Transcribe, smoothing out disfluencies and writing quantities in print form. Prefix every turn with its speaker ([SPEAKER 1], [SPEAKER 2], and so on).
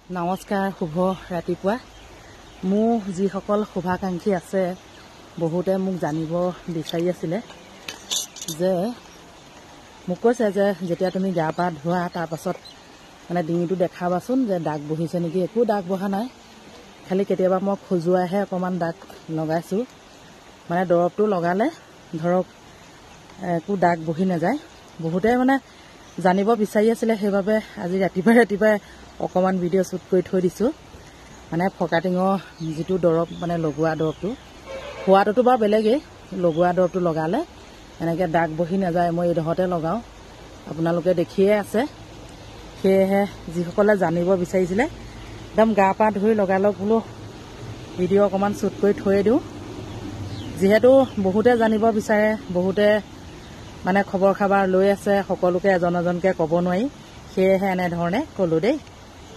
[SPEAKER 1] নমস্কাৰ, শুভ ৰাতিপুৱা। মোৰ যিসকল শুভাকাংক্ষী আছে বহুতে মোক জানিব বিচাৰি আছিলে যে মোক কৈছে যে যেতিয়া তুমি গা পা ধোৱা তাৰ পাছত মানে ডিঙিটো দেখাবাচোন যে দাগ বহিছে নেকি। একো দাগ বহা নাই, খালি কেতিয়াবা মই খজুৱাইহে অকণমান দাগ লগাইছোঁ। মানে দৰৱটো লগালে ধৰক একো দাগ বহি নাযায়। বহুতে মানে জানিব বিচাৰি আছিলে, সেইবাবে আজি ৰাতিপুৱাই অকণমান ভিডিঅ' শ্বুট কৰি থৈ দিছোঁ। মানে ফকাটিঙৰ যিটো দৰৱ মানে লগোৱা দৰৱটো, খোৱাটোতো বাৰু বেলেগেই, লগোৱা দৰৱটো লগালে এনেকৈ দাগ বহি নাযায়। মই এইডোখৰতে লগাওঁ, আপোনালোকে দেখিয়ে আছে। সেয়েহে যিসকলে জানিব বিচাৰিছিলে একদম গা পা ধুই লগালগ বোলো ভিডিঅ' অকণমান শ্বুট কৰি থৈ দিওঁ। যিহেতু বহুতে জানিব বিচাৰে, বহুতে মানে খবৰ খাবাৰ লৈ আছে, সকলোকে এজনকৈ ক'ব নোৱাৰি, সেয়েহে এনেধৰণে ক'লোঁ দেই।